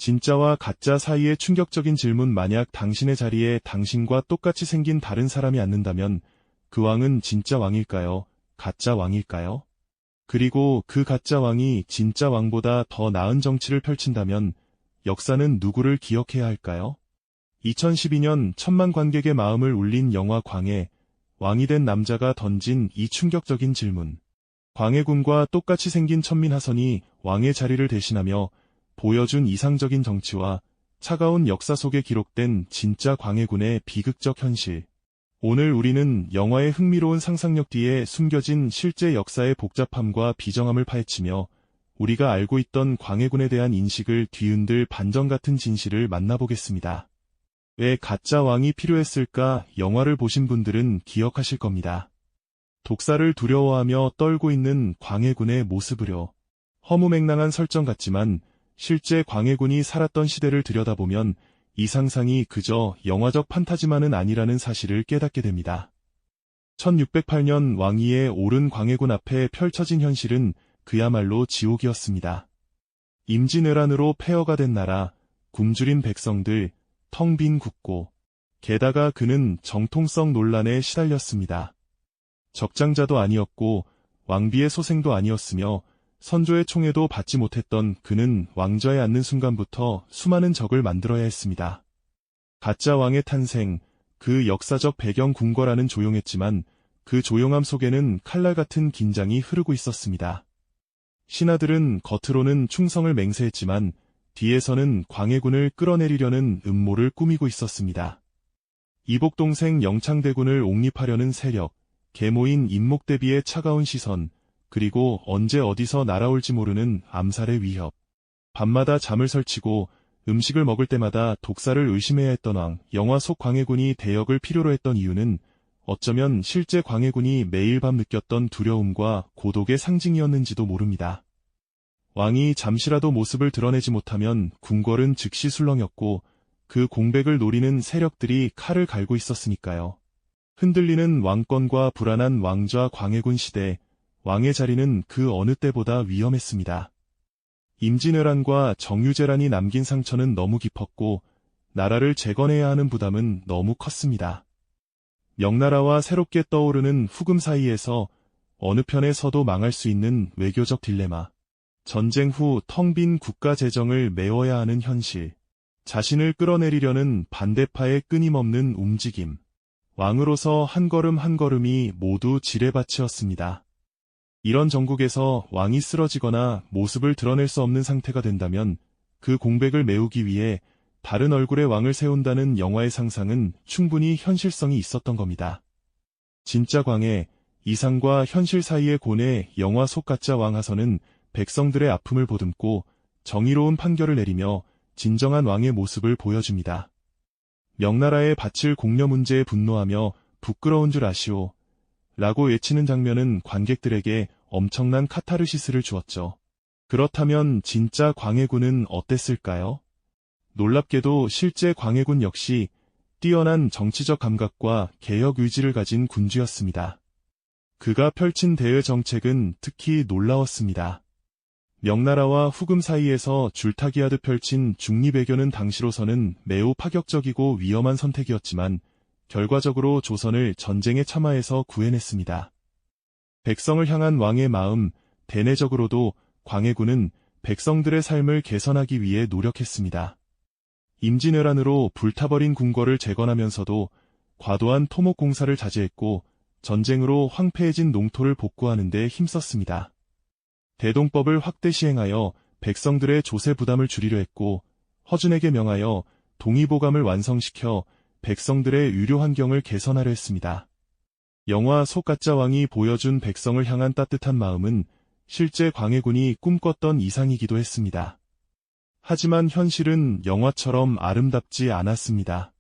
진짜와 가짜 사이의 충격적인 질문. 만약 당신의 자리에 당신과 똑같이 생긴 다른 사람이 앉는다면 그 왕은 진짜 왕일까요? 가짜 왕일까요? 그리고 그 가짜 왕이 진짜 왕보다 더 나은 정치를 펼친다면 역사는 누구를 기억해야 할까요? 2012년 1,000만 관객의 마음을 울린 영화 광해, 왕이 된 남자가 던진 이 충격적인 질문. 광해군과 똑같이 생긴 천민하선이 왕의 자리를 대신하며 보여준 이상적인 정치와 차가운 역사 속에 기록된 진짜 광해군의 비극적 현실. 오늘 우리는 영화의 흥미로운 상상력 뒤에 숨겨진 실제 역사의 복잡함과 비정함을 파헤치며 우리가 알고 있던 광해군에 대한 인식을 뒤흔들 반전 같은 진실을 만나보겠습니다. 왜 가짜 왕이 필요했을까? 영화를 보신 분들은 기억하실 겁니다. 독사를 두려워하며 떨고 있는 광해군의 모습으로. 허무맹랑한 설정 같지만 실제 광해군이 살았던 시대를 들여다보면 이 상상이 그저 영화적 판타지만은 아니라는 사실을 깨닫게 됩니다. 1608년 왕위에 오른 광해군 앞에 펼쳐진 현실은 그야말로 지옥이었습니다. 임진왜란으로 폐허가 된 나라, 굶주린 백성들, 텅 빈 국고. 게다가 그는 정통성 논란에 시달렸습니다. 적장자도 아니었고 왕비의 소생도 아니었으며 선조의 총애도 받지 못했던 그는 왕좌에 앉는 순간부터 수많은 적을 만들어야 했습니다. 가짜 왕의 탄생, 그 역사적 배경 궁궐안은 조용했지만 그 조용함 속에는 칼날 같은 긴장이 흐르고 있었습니다. 신하들은 겉으로는 충성을 맹세했지만 뒤에서는 광해군을 끌어내리려는 음모를 꾸미고 있었습니다. 이복동생 영창대군을 옹립하려는 세력, 계모인 임목대비의 차가운 시선, 그리고 언제 어디서 날아올지 모르는 암살의 위협. 밤마다 잠을 설치고 음식을 먹을 때마다 독사를 의심해야 했던 왕. 영화 속 광해군이 대역을 필요로 했던 이유는 어쩌면 실제 광해군이 매일 밤 느꼈던 두려움과 고독의 상징이었는지도 모릅니다. 왕이 잠시라도 모습을 드러내지 못하면 궁궐은 즉시 술렁였고 그 공백을 노리는 세력들이 칼을 갈고 있었으니까요. 흔들리는 왕권과 불안한 왕좌 광해군 시대, 왕의 자리는 그 어느 때보다 위험했습니다. 임진왜란과 정유재란이 남긴 상처는 너무 깊었고 나라를 재건해야 하는 부담은 너무 컸습니다. 명나라와 새롭게 떠오르는 후금 사이에서 어느 편에 서도 망할 수 있는 외교적 딜레마. 전쟁 후 텅 빈 국가 재정을 메워야 하는 현실. 자신을 끌어내리려는 반대파의 끊임없는 움직임. 왕으로서 한 걸음 한 걸음이 모두 지뢰밭이었습니다. 이런 정국에서 왕이 쓰러지거나 모습을 드러낼 수 없는 상태가 된다면 그 공백을 메우기 위해 다른 얼굴의 왕을 세운다는 영화의 상상은 충분히 현실성이 있었던 겁니다. 진짜 광해, 이상과 현실 사이의 고뇌. 영화 속 가짜 왕하선은 백성들의 아픔을 보듬고 정의로운 판결을 내리며 진정한 왕의 모습을 보여줍니다. 명나라에 바칠 공려 문제에 분노하며 부끄러운 줄 아시오 라고 외치는 장면은 관객들에게 엄청난 카타르시스를 주었죠. 그렇다면 진짜 광해군은 어땠을까요? 놀랍게도 실제 광해군 역시 뛰어난 정치적 감각과 개혁 의지를 가진 군주였습니다. 그가 펼친 대외 정책은 특히 놀라웠습니다. 명나라와 후금 사이에서 줄타기하듯 펼친 중립외교는 당시로서는 매우 파격적이고 위험한 선택이었지만 결과적으로 조선을 전쟁의 참화에서 구해냈습니다. 백성을 향한 왕의 마음, 대내적으로도 광해군은 백성들의 삶을 개선하기 위해 노력했습니다. 임진왜란으로 불타버린 궁궐을 재건하면서도 과도한 토목 공사를 자제했고 전쟁으로 황폐해진 농토를 복구하는 데 힘썼습니다. 대동법을 확대 시행하여 백성들의 조세 부담을 줄이려 했고 허준에게 명하여 동의보감을 완성시켜 백성들의 의료 환경을 개선하려 했습니다. 영화 속 가짜 왕이 보여준 백성을 향한 따뜻한 마음은 실제 광해군이 꿈꿨던 이상이기도 했습니다. 하지만 현실은 영화처럼 아름답지 않았습니다.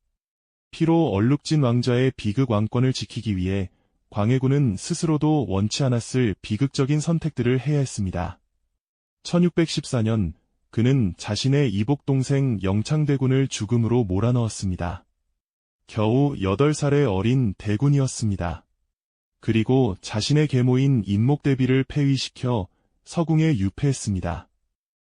피로 얼룩진 왕좌의 비극 왕권을 지키기 위해 광해군은 스스로도 원치 않았을 비극적인 선택들을 해야 했습니다. 1614년 그는 자신의 이복동생 영창대군을 죽음으로 몰아넣었습니다. 겨우 8살의 어린 대군이었습니다. 그리고 자신의 계모인 임목대비를 폐위시켜 서궁에 유폐했습니다.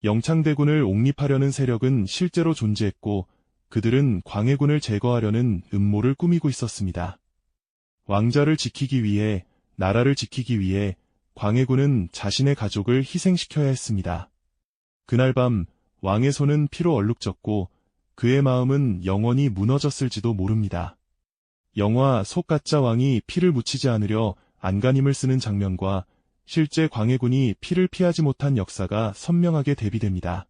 영창대군을 옹립하려는 세력은 실제로 존재했고 그들은 광해군을 제거하려는 음모를 꾸미고 있었습니다. 왕자를 지키기 위해, 나라를 지키기 위해 광해군은 자신의 가족을 희생시켜야 했습니다. 그날 밤 왕의 손은 피로 얼룩졌고 그의 마음은 영원히 무너졌을지도 모릅니다. 영화 속 가짜 왕이 피를 묻히지 않으려 안간힘을 쓰는 장면과 실제 광해군이 피를 피하지 못한 역사가 선명하게 대비됩니다.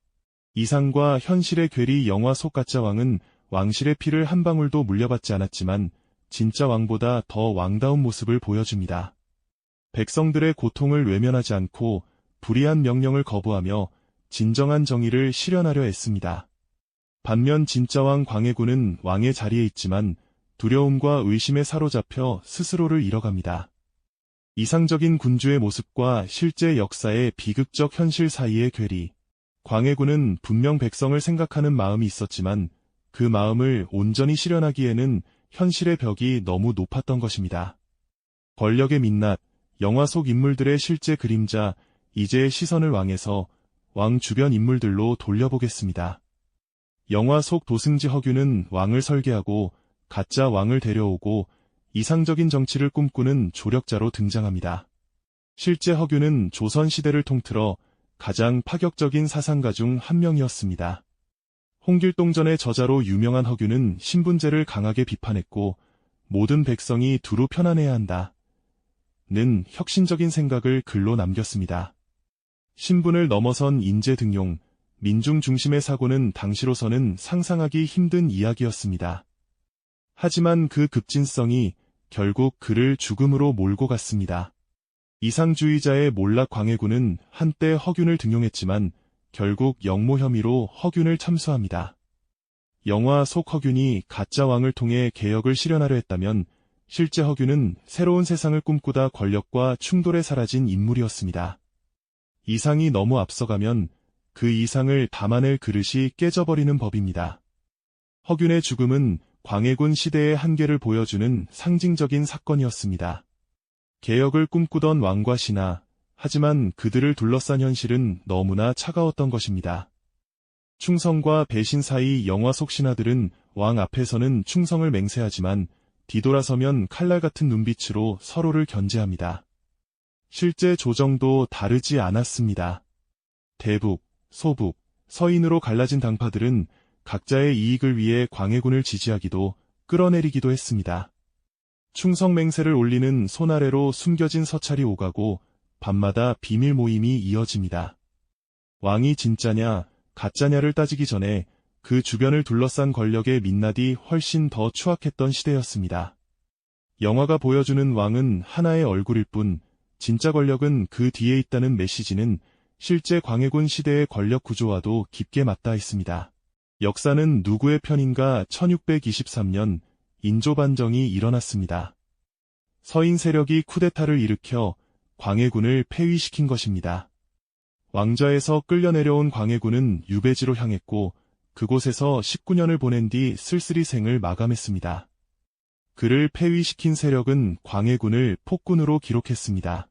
이상과 현실의 괴리. 영화 속 가짜 왕은 왕실의 피를 한 방울도 물려받지 않았지만 진짜 왕보다 더 왕다운 모습을 보여줍니다. 백성들의 고통을 외면하지 않고 불의한 명령을 거부하며 진정한 정의를 실현하려 했습니다. 반면 진짜 왕 광해군은 왕의 자리에 있지만 두려움과 의심에 사로잡혀 스스로를 잃어갑니다. 이상적인 군주의 모습과 실제 역사의 비극적 현실 사이의 괴리. 광해군은 분명 백성을 생각하는 마음이 있었지만 그 마음을 온전히 실현하기에는 현실의 벽이 너무 높았던 것입니다. 권력의 민낯. 영화 속 인물들의 실제 그림자. 이제의 시선을 왕에서 왕 주변 인물들로 돌려보겠습니다. 영화 속 도승지 허균은 왕을 설계하고 가짜 왕을 데려오고 이상적인 정치를 꿈꾸는 조력자로 등장합니다. 실제 허균은 조선시대를 통틀어 가장 파격적인 사상가 중 한 명이었습니다. 홍길동전의 저자로 유명한 허균은 신분제를 강하게 비판했고 모든 백성이 두루 편안해야 한다. 는 혁신적인 생각을 글로 남겼습니다. 신분을 넘어선 인재 등용, 민중 중심의 사고는 당시로서는 상상하기 힘든 이야기였습니다. 하지만 그 급진성이 결국 그를 죽음으로 몰고 갔습니다. 이상주의자의 몰락. 광해군은 한때 허균을 등용했지만 결국 역모 혐의로 허균을 참수합니다. 영화 속 허균이 가짜 왕을 통해 개혁을 실현하려 했다면 실제 허균은 새로운 세상을 꿈꾸다 권력과 충돌에 사라진 인물이었습니다. 이상이 너무 앞서가면 그 이상을 담아낼 그릇이 깨져버리는 법입니다. 허균의 죽음은 광해군 시대의 한계를 보여주는 상징적인 사건이었습니다. 개혁을 꿈꾸던 왕과 신하, 하지만 그들을 둘러싼 현실은 너무나 차가웠던 것입니다. 충성과 배신 사이. 영화 속 신하들은 왕 앞에서는 충성을 맹세하지만 뒤돌아서면 칼날 같은 눈빛으로 서로를 견제합니다. 실제 조정도 다르지 않았습니다. 대북, 소북, 서인으로 갈라진 당파들은 각자의 이익을 위해 광해군을 지지하기도 끌어내리기도 했습니다. 충성 맹세를 올리는 손 아래로 숨겨진 서찰이 오가고 밤마다 비밀 모임이 이어집니다. 왕이 진짜냐, 가짜냐를 따지기 전에 그 주변을 둘러싼 권력의 민낯이 훨씬 더 추악했던 시대였습니다. 영화가 보여주는 왕은 하나의 얼굴일 뿐 진짜 권력은 그 뒤에 있다는 메시지는 실제 광해군 시대의 권력 구조와도 깊게 맞닿아 있습니다. 역사는 누구의 편인가? 1623년 인조반정이 일어났습니다. 서인 세력이 쿠데타를 일으켜 광해군을 폐위시킨 것입니다. 왕좌에서 끌려내려온 광해군은 유배지로 향했고 그곳에서 19년을 보낸 뒤 쓸쓸히 생을 마감했습니다. 그를 폐위시킨 세력은 광해군을 폭군으로 기록했습니다.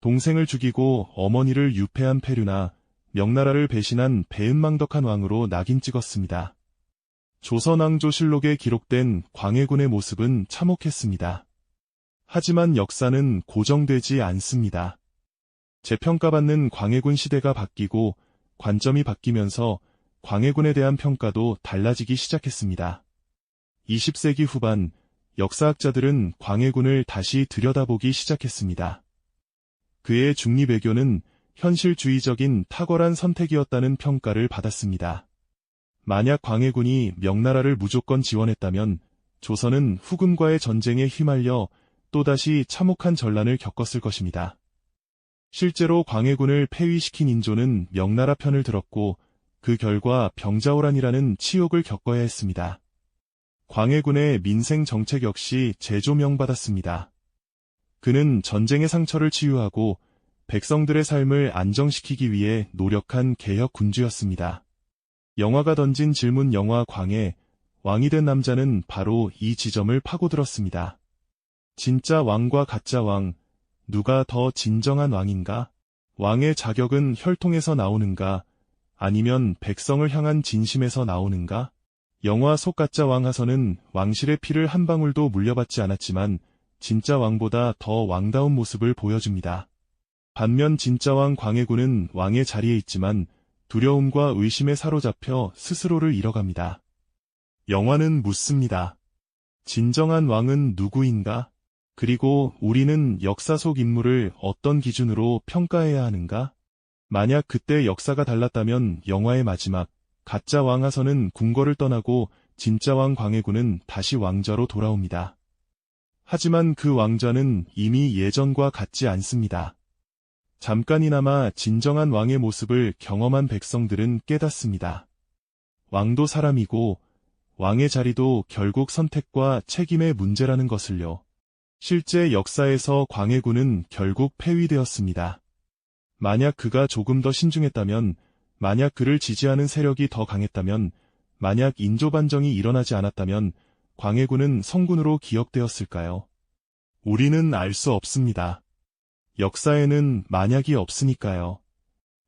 동생을 죽이고 어머니를 유폐한 패류나 명나라를 배신한 배은망덕한 왕으로 낙인 찍었습니다. 조선왕조실록에 기록된 광해군의 모습은 참혹했습니다. 하지만 역사는 고정되지 않습니다. 재평가받는 광해군 시대가 바뀌고 관점이 바뀌면서 광해군에 대한 평가도 달라지기 시작했습니다. 20세기 후반 역사학자들은 광해군을 다시 들여다보기 시작했습니다. 그의 중립외교는 현실주의적인 탁월한 선택이었다는 평가를 받았습니다. 만약 광해군이 명나라를 무조건 지원했다면 조선은 후금과의 전쟁에 휘말려 또다시 참혹한 전란을 겪었을 것입니다. 실제로 광해군을 폐위시킨 인조는 명나라 편을 들었고 그 결과 병자호란이라는 치욕을 겪어야 했습니다. 광해군의 민생 정책 역시 재조명받았습니다. 그는 전쟁의 상처를 치유하고 백성들의 삶을 안정시키기 위해 노력한 개혁 군주였습니다. 영화가 던진 질문. 영화 광해, 왕이 된 남자는 바로 이 지점을 파고들었습니다. 진짜 왕과 가짜 왕, 누가 더 진정한 왕인가? 왕의 자격은 혈통에서 나오는가? 아니면 백성을 향한 진심에서 나오는가? 영화 속 가짜 왕 하선은 왕실의 피를 한 방울도 물려받지 않았지만 진짜 왕보다 더 왕다운 모습을 보여줍니다. 반면 진짜 왕 광해군은 왕의 자리에 있지만 두려움과 의심에 사로잡혀 스스로를 잃어갑니다. 영화는 묻습니다. 진정한 왕은 누구인가? 그리고 우리는 역사 속 인물을 어떤 기준으로 평가해야 하는가? 만약 그때 역사가 달랐다면 영화의 마지막, 가짜 왕 하선은 궁궐을 떠나고 진짜 왕 광해군은 다시 왕좌로 돌아옵니다. 하지만 그 왕좌는 이미 예전과 같지 않습니다. 잠깐이나마 진정한 왕의 모습을 경험한 백성들은 깨닫습니다. 왕도 사람이고 왕의 자리도 결국 선택과 책임의 문제라는 것을요. 실제 역사에서 광해군은 결국 폐위되었습니다. 만약 그가 조금 더 신중했다면, 만약 그를 지지하는 세력이 더 강했다면, 만약 인조반정이 일어나지 않았다면 광해군은 성군으로 기억되었을까요? 우리는 알 수 없습니다. 역사에는 만약이 없으니까요.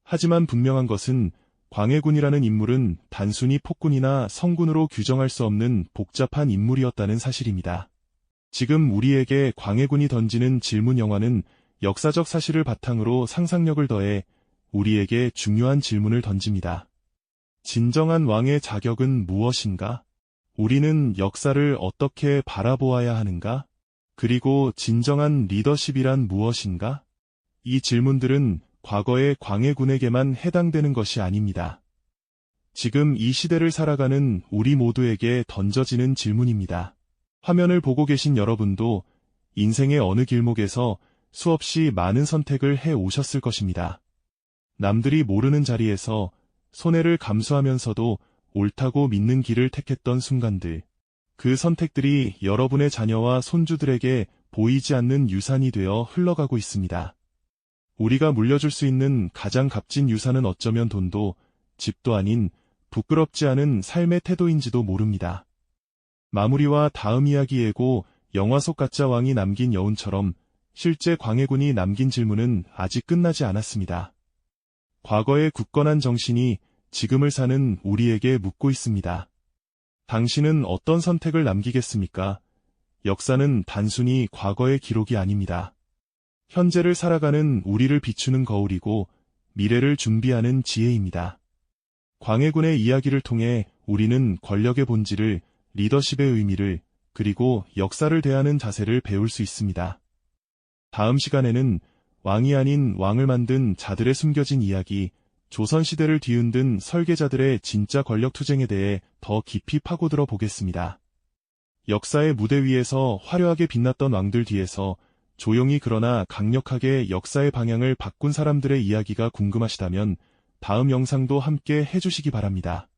하지만 분명한 것은 광해군이라는 인물은 단순히 폭군이나 성군으로 규정할 수 없는 복잡한 인물이었다는 사실입니다. 지금 우리에게 광해군이 던지는 질문 영화는 역사적 사실을 바탕으로 상상력을 더해 우리에게 중요한 질문을 던집니다. 진정한 왕의 자격은 무엇인가? 우리는 역사를 어떻게 바라보아야 하는가? 그리고 진정한 리더십이란 무엇인가? 이 질문들은 과거의 광해군에게만 해당되는 것이 아닙니다. 지금 이 시대를 살아가는 우리 모두에게 던져지는 질문입니다. 화면을 보고 계신 여러분도 인생의 어느 길목에서 수없이 많은 선택을 해 오셨을 것입니다. 남들이 모르는 자리에서 손해를 감수하면서도 옳다고 믿는 길을 택했던 순간들, 그 선택들이 여러분의 자녀와 손주들에게 보이지 않는 유산이 되어 흘러가고 있습니다. 우리가 물려줄 수 있는 가장 값진 유산은 어쩌면 돈도 집도 아닌 부끄럽지 않은 삶의 태도인지도 모릅니다. 마무리와 다음 이야기 예고 영화 속 가짜 왕이 남긴 여운처럼 실제 광해군이 남긴 질문은 아직 끝나지 않았습니다. 과거의 굳건한 정신이 지금을 사는 우리에게 묻고 있습니다. 당신은 어떤 선택을 남기겠습니까? 역사는 단순히 과거의 기록이 아닙니다. 현재를 살아가는 우리를 비추는 거울이고 미래를 준비하는 지혜입니다. 광해군의 이야기를 통해 우리는 권력의 본질을, 리더십의 의미를, 그리고 역사를 대하는 자세를 배울 수 있습니다. 다음 시간에는 왕이 아닌 왕을 만든 자들의 숨겨진 이야기, 조선시대를 뒤흔든 설계자들의 진짜 권력투쟁에 대해 더 깊이 파고들어 보겠습니다. 역사의 무대 위에서 화려하게 빛났던 왕들 뒤에서 조용히 그러나 강력하게 역사의 방향을 바꾼 사람들의 이야기가 궁금하시다면 다음 영상도 함께 해주시기 바랍니다.